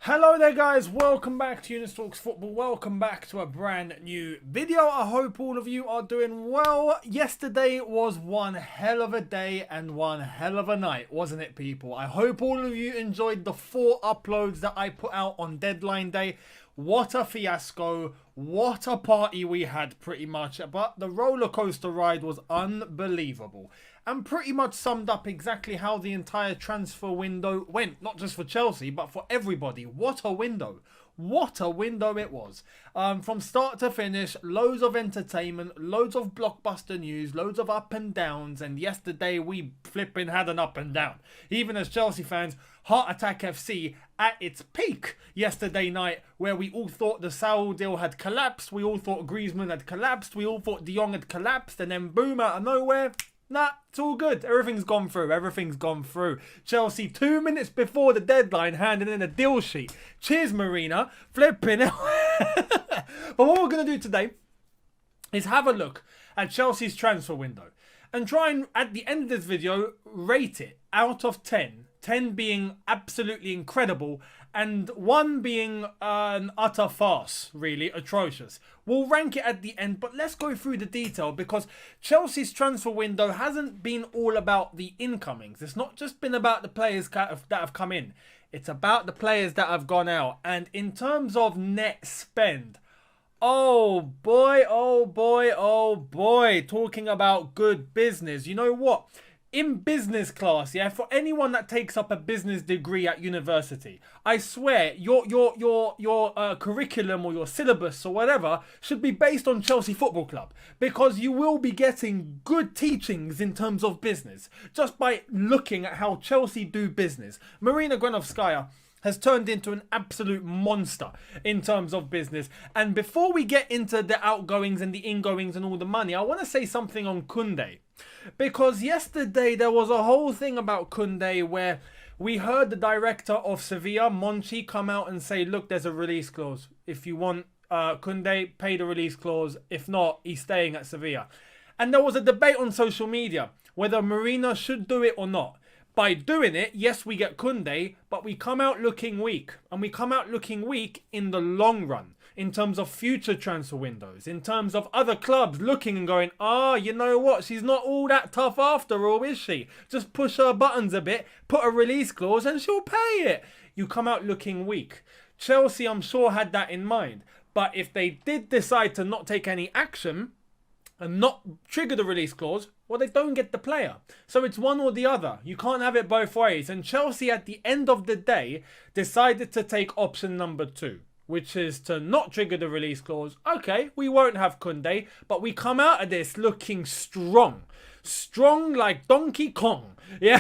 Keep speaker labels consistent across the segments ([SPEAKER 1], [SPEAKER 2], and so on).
[SPEAKER 1] Hello there guys, welcome back to Eunice Talks Football, welcome back to a brand new video. I hope all of you are doing well. Yesterday was one hell of a day and one hell of a night, wasn't it people? I hope all of you enjoyed the 4 uploads that I put out on deadline day. What a fiasco, what a party we had pretty much, but the roller coaster ride was unbelievable. And pretty much summed up exactly how the entire transfer window went. Not just for Chelsea, but for everybody. What a window. What a window it was. From start to finish, loads of entertainment, loads of blockbuster news, loads of up and downs. And yesterday we flipping had an up and down. Even as Chelsea fans, Heart Attack FC at its peak yesterday night, where we all thought the Saul deal had collapsed. We all thought Griezmann had collapsed. We all thought De Jong had collapsed. And then boom, out of nowhere, nah, it's all good. Everything's gone through. Everything's gone through. Chelsea, 2 minutes before the deadline, handing in a deal sheet. Cheers, Marina. Flipping it. But what we're going to do today is have a look at Chelsea's transfer window and try and, at the end of this video, rate it out of 10. 10 being absolutely incredible and 1 being an utter farce, really atrocious. We'll rank it at the end, but let's go through the detail because Chelsea's transfer window hasn't been all about the incomings. It's not just been about the players that have come in. It's about the players that have gone out. And in terms of net spend, oh boy, oh boy, oh boy, talking about good business. You know what? In business class, yeah, for anyone that takes up a business degree at university, I swear your curriculum or your syllabus or whatever should be based on Chelsea Football Club, because you will be getting good teachings in terms of business just by looking at how Chelsea do business. Marina Granovskaya has turned into an absolute monster in terms of business. And before we get into the outgoings and the ingoings and all the money, I want to say something on Koundé. Because yesterday there was a whole thing about Koundé where we heard the director of Sevilla, Monchi, come out and say, look, there's a release clause. If you want Koundé, pay the release clause. If not, he's staying at Sevilla. And there was a debate on social media whether Marina should do it or not. By doing it, yes, we get Koundé, but we come out looking weak. And we come out looking weak in the long run, in terms of future transfer windows, in terms of other clubs looking and going, you know what? She's not all that tough after all, is she? Just push her buttons a bit, put a release clause, and she'll pay it. You come out looking weak. Chelsea, I'm sure, had that in mind. But if they did decide to not take any action and not trigger the release clause, well, they don't get the player. So it's one or the other. You can't have it both ways. And Chelsea, at the end of the day, decided to take option number 2, which is to not trigger the release clause. Okay, we won't have Koundé, but we come out of this looking strong. Strong like Donkey Kong. Yeah,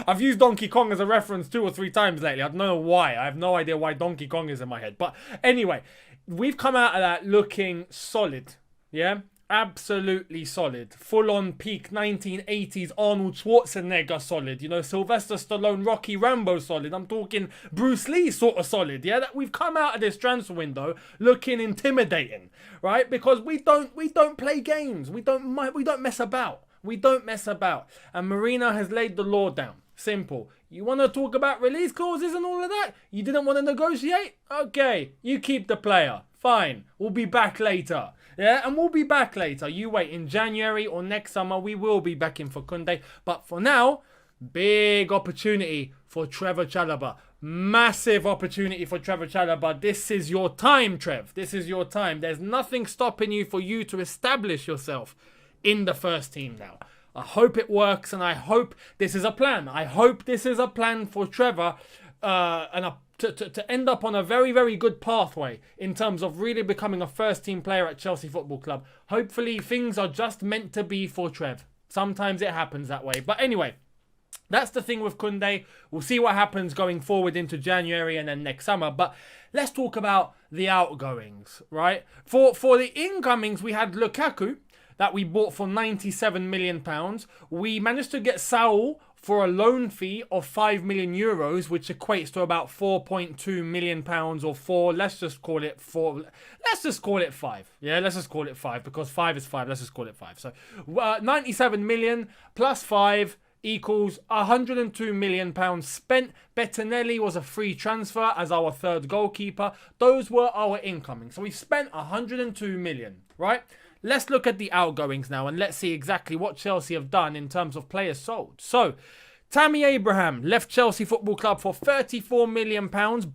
[SPEAKER 1] I've used Donkey Kong as a reference 2 or 3 times lately. I don't know why. I have no idea why Donkey Kong is in my head. But anyway, we've come out of that looking solid. Yeah. Absolutely solid. Full on peak 1980s Arnold Schwarzenegger solid. You know, Sylvester Stallone, Rocky Rambo solid. I'm talking Bruce Lee sort of solid. Yeah, that we've come out of this transfer window looking intimidating, right? Because we don't play games. We don't mess about. We don't mess about. And Marina has laid the law down. Simple. You want to talk about release clauses and all of that? You didn't want to negotiate? Okay, you keep the player. Fine. We'll be back later. Yeah, and we'll be back later. You wait, in January or next summer, we will be back in for Koundé. But for now, big opportunity for Trevoh Chalobah. Massive opportunity for Trevoh Chalobah. This is your time, Trev. This is your time. There's nothing stopping you for you to establish yourself in the first team now. I hope it works, and I hope this is a plan. I hope this is a plan for Trevoh to end up on a very, very good pathway in terms of really becoming a first-team player at Chelsea Football Club. Hopefully, things are just meant to be for Trev. Sometimes it happens that way. But anyway, that's the thing with Koundé. We'll see what happens going forward into January and then next summer. But let's talk about the outgoings, right? For the incomings, we had Lukaku that we bought for £97 million. We managed to get Saul for a loan fee of 5 million euros, which equates to about 4.2 million pounds, or 4. Let's just call it 4. Let's just call it 5. Yeah, let's just call it 5 because 5 is 5. Let's just call it 5. So 97 million plus 5 equals £102 million spent. Bettinelli was a free transfer as our third goalkeeper. Those were our incoming. So we spent 102 million, right? Let's look at the outgoings now and let's see exactly what Chelsea have done in terms of players sold. So, Tammy Abraham left Chelsea Football Club for £34 million,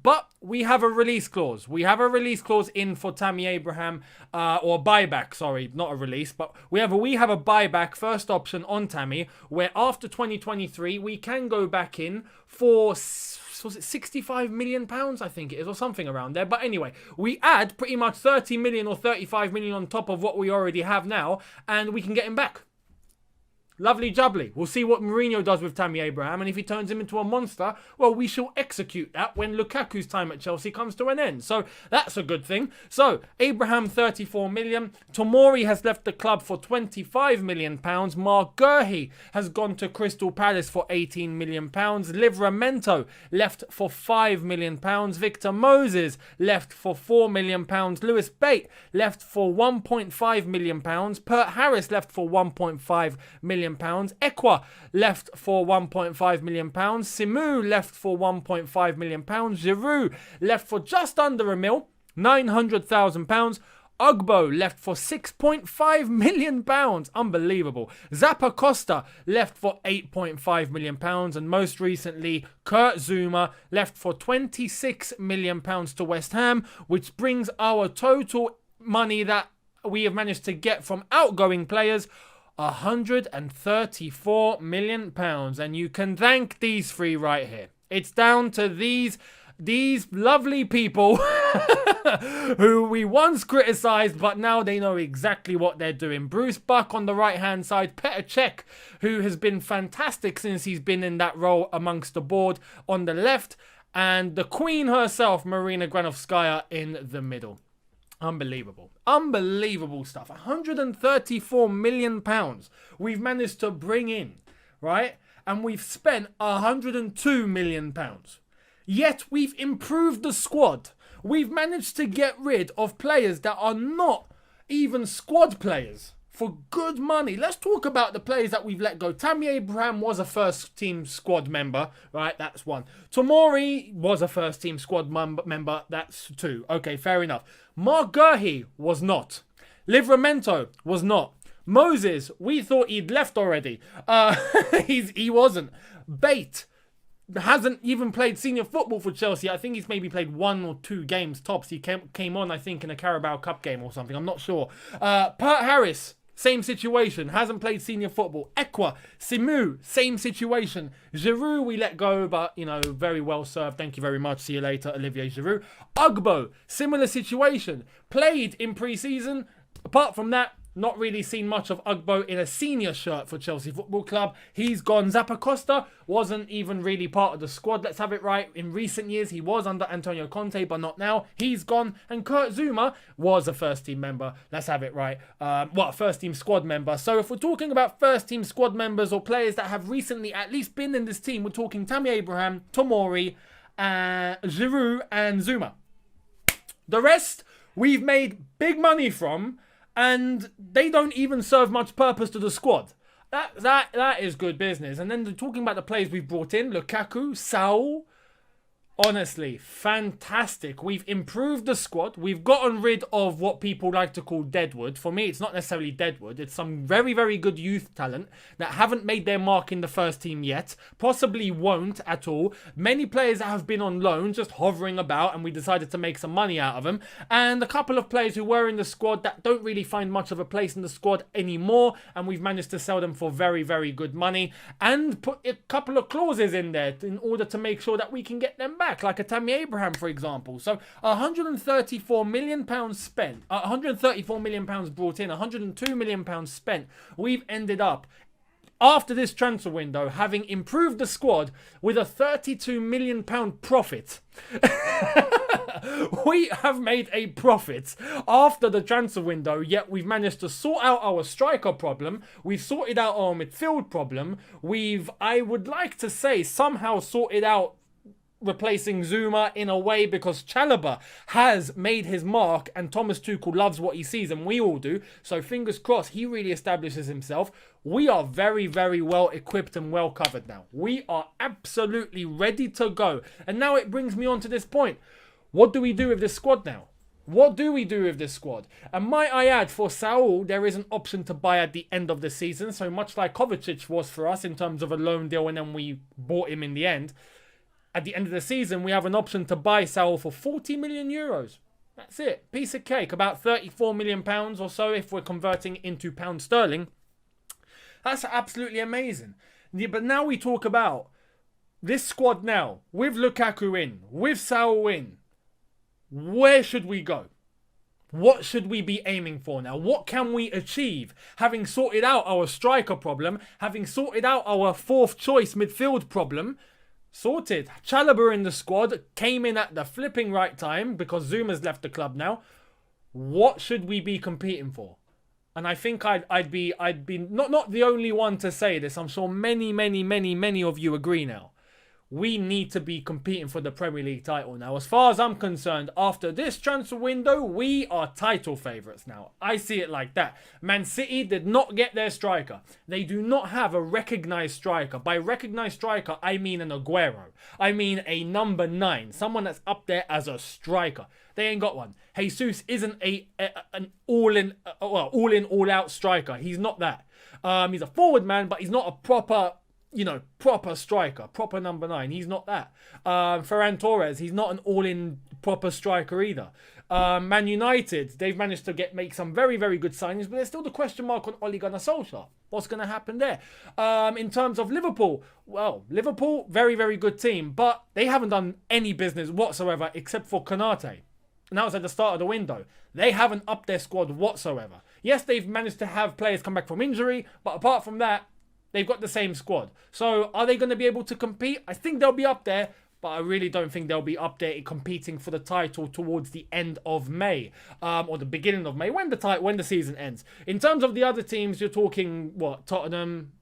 [SPEAKER 1] but we have a release clause. We have a release clause in for Tammy Abraham, or buyback, sorry, not a release, but we have a buyback first option on Tammy, where after 2023, we can go back in for, was it £65 million, I think it is, or something around there. But anyway, we add pretty much 30 million or 35 million on top of what we already have now, and we can get him back. Lovely jubbly. We'll see what Mourinho does with Tammy Abraham, and if he turns him into a monster, well, we shall execute that when Lukaku's time at Chelsea comes to an end. So that's a good thing. So Abraham, 34 million. Tomori has left the club for 25 million pounds. Mark Gurhey has gone to Crystal Palace for 18 million pounds. Livramento left for 5 million pounds. Victor Moses left for 4 million pounds. Lewis Bate left for 1.5 million pounds. Pert Harris left for 1.5 million pounds. Ekwa left for 1.5 million pounds. Simu left for 1.5 million pounds. Giroud left for just under a mil, 900,000 pounds. Ugbo left for 6.5 million pounds. Unbelievable. Zappa Costa left for 8.5 million pounds, and most recently Kurt Zouma left for 26 million pounds to West Ham, which brings our total money that we have managed to get from outgoing players £134 million, and you can thank these three right here. It's down to these lovely people who we once criticised, but now they know exactly what they're doing. Bruce Buck on the right hand side, Petr Cech, who has been fantastic since he's been in that role amongst the board on the left, and the queen herself, Marina Granovskaya, in the middle. Unbelievable. Unbelievable stuff. £134 million we've managed to bring in, right? And we've spent £102 million. Yet we've improved the squad. We've managed to get rid of players that are not even squad players for good money. Let's talk about the players that we've let go. Tammy Abraham was a first team squad member, right? That's one. Tomori was a first team squad member. That's two. Okay, fair enough. Mark Gurhey was not. Livramento was not. Moses, we thought he'd left already. He wasn't. Bate hasn't even played senior football for Chelsea. I think he's maybe played 1 or 2 games tops. He came on, I think, in a Carabao Cup game or something. I'm not sure. Pert Harris, same situation. Hasn't played senior football. Ekwa, Simu, same situation. Giroud, we let go, but, you know, very well served. Thank you very much. See you later, Olivier Giroud. Ugbo, similar situation. Played in pre-season. Apart from that, not really seen much of Ugbo in a senior shirt for Chelsea Football Club. He's gone. Zappa Costa wasn't even really part of the squad. Let's have it right. In recent years, he was under Antonio Conte, but not now. He's gone. And Kurt Zouma was a first-team member. Let's have it right. A first-team squad member. So if we're talking about first-team squad members or players that have recently at least been in this team, we're talking Tammy Abraham, Tomori, Giroud, and Zouma. The rest, we've made big money from, and they don't even serve much purpose to the squad. That is good business. And then talking about the players we've brought in, Lukaku, Saul, honestly, fantastic. We've improved the squad. We've gotten rid of what people like to call deadwood. For me, it's not necessarily deadwood. It's some very, very good youth talent that haven't made their mark in the first team yet. Possibly won't at all. Many players that have been on loan, just hovering about, and we decided to make some money out of them. And a couple of players who were in the squad that don't really find much of a place in the squad anymore. And we've managed to sell them for very, very good money. And put a couple of clauses in there in order to make sure that we can get them back. Like a Tammy Abraham, for example. So £134 million spent, £134 million brought in, £102 million spent. We've ended up, after this transfer window, having improved the squad with a £32 million profit. We have made a profit after the transfer window, yet we've managed to sort out our striker problem. We've sorted out our midfield problem. I would like to say, somehow sorted out replacing Zuma in a way because Chalobah has made his mark and Thomas Tuchel loves what he sees and we all do. So fingers crossed he really establishes himself. We are very, very well equipped and well covered now. We are absolutely ready to go. And now it brings me on to this point. What do we do with this squad now? What do we do with this squad? And might I add, for Saul, there is an option to buy at the end of the season. So much like Kovacic was for us in terms of a loan deal and then we bought him in the end. At the end of the season, we have an option to buy Saul for 40 million euros. That's it. Piece of cake. About 34 million pounds or so if we're converting into pound sterling. That's absolutely amazing. But now we talk about this squad now. With Lukaku in. With Saul in. Where should we go? What should we be aiming for now? What can we achieve? Having sorted out our striker problem, having sorted out our fourth choice midfield problem, sorted. Chalobah in the squad, came in at the flipping right time because Zuma's left the club now. What should we be competing for? And I think I'd be not the only one to say this. I'm sure many of you agree now. We need to be competing for the Premier League title now. As far as I'm concerned, after this transfer window, we are title favourites now. I see it like that. Man City did not get their striker. They do not have a recognised striker. By recognised striker, I mean an Aguero. I mean a number 9. Someone that's up there as a striker. They ain't got one. Jesus isn't an all-in, all-out striker. He's not that. He's a forward man, but he's not a proper striker, proper number 9. He's not that. Ferran Torres, he's not an all-in proper striker either. Man United, they've managed to make some very, very good signings, but there's still the question mark on Ole Gunnar Solskjaer. What's going to happen there? In terms of Liverpool, well, Liverpool, very, very good team, but they haven't done any business whatsoever except for Konate. And that was at the start of the window. They haven't upped their squad whatsoever. Yes, they've managed to have players come back from injury, but apart from that, they've got the same squad. So are they going to be able to compete? I think they'll be up there, but I really don't think they'll be up there competing for the title towards the end of May, or the beginning of May, when the season ends. In terms of the other teams, you're talking, Tottenham.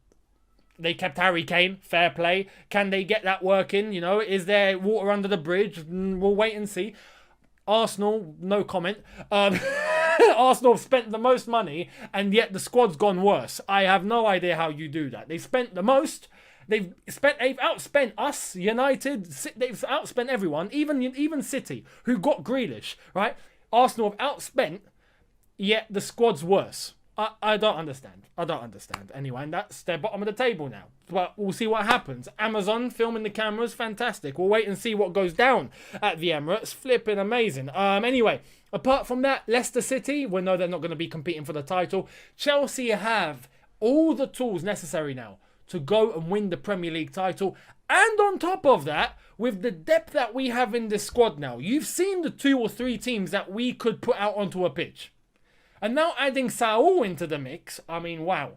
[SPEAKER 1] They kept Harry Kane, fair play. Can they get that working? Is there water under the bridge? We'll wait and see. Arsenal, no comment. Arsenal have spent the most money and yet the squad's gone worse. I have no idea how you do that. They've spent the most. They've outspent us, United. They've outspent everyone, even City, who got Grealish, right? Arsenal have outspent, yet the squad's worse. I don't understand. Anyway, and that's their bottom of the table now. But we'll see what happens. Amazon filming the cameras, fantastic. We'll wait and see what goes down at the Emirates. Flipping amazing. Anyway, apart from that, Leicester City, we know they're not going to be competing for the title. Chelsea have all the tools necessary now to go and win the Premier League title. And on top of that, with the depth that we have in this squad now, you've seen the 2 or 3 teams that we could put out onto a pitch. And now adding Saul into the mix, I mean, wow.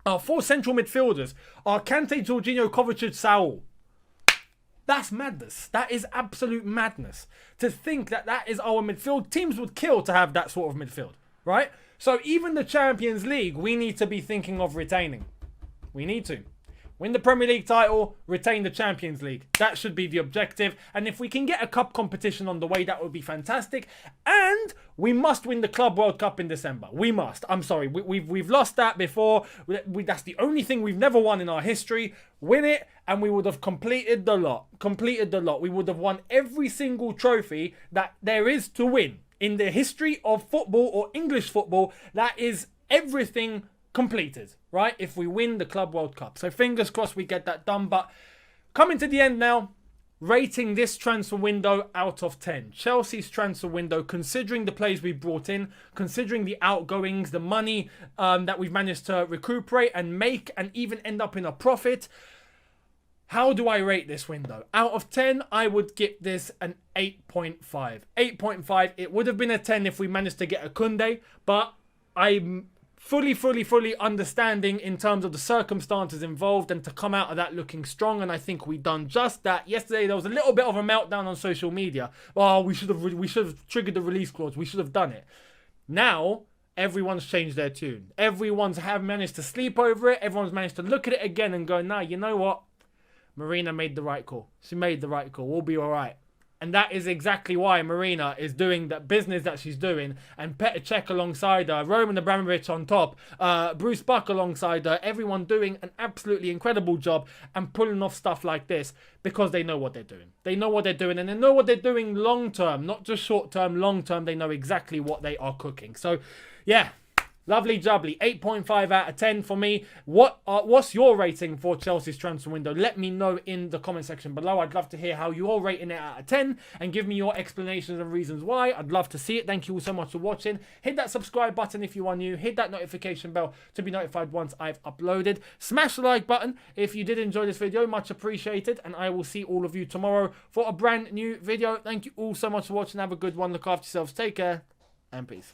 [SPEAKER 1] Our 4 central midfielders are Kante, Jorginho, Kovacic, Saul. That's madness. That is absolute madness. To think that is our midfield. Teams would kill to have that sort of midfield, right? So even the Champions League, we need to be thinking of retaining. We need to. Win the Premier League title, retain the Champions League. That should be the objective. And if we can get a cup competition on the way, that would be fantastic. And we must win the Club World Cup in December. We must. I'm sorry. We've lost that before. That's the only thing we've never won in our history. Win it and we would have completed the lot. We would have won every single trophy that there is to win. In the history of football or English football, that is everything completed, right? If we win the Club World Cup. So fingers crossed we get that done. But coming to the end now, rating this transfer window out of 10. Chelsea's transfer window, considering the players we brought in, considering the outgoings, the money that we've managed to recuperate and make and even end up in a profit. How do I rate this window? Out of 10, I would give this an 8.5. 8.5. It would have been a 10 if we managed to get a Koundé, but I'm fully understanding in terms of the circumstances involved and to come out of that looking strong, and I think we've done just that. Yesterday there was a little bit of a meltdown on social media. Oh, we should have triggered the release clause. We should have done it. Now everyone's changed their tune. Everyone's have managed to sleep over it. Everyone's managed to look at it again and go, nah, you know what? Marina made the right call. She made the right call. We'll be all right. And that is exactly why Marina is doing the business that she's doing. And Petr Cech alongside her, Roman Abramovich on top, Bruce Buck alongside her, everyone doing an absolutely incredible job and pulling off stuff like this because they know what they're doing. They know what they're doing, and they know what they're doing long term, not just short term, long term. They know exactly what they are cooking. So, yeah. Lovely jubbly, 8.5 out of 10 for me. What's your rating for Chelsea's transfer window? Let me know in the comment section below. I'd love to hear how you're rating it out of 10 and give me your explanations and reasons why. I'd love to see it. Thank you all so much for watching. Hit that subscribe button if you are new. Hit that notification bell to be notified once I've uploaded. Smash the like button if you did enjoy this video. Much appreciated. And I will see all of you tomorrow for a brand new video. Thank you all so much for watching. Have a good one. Look after yourselves. Take care and peace.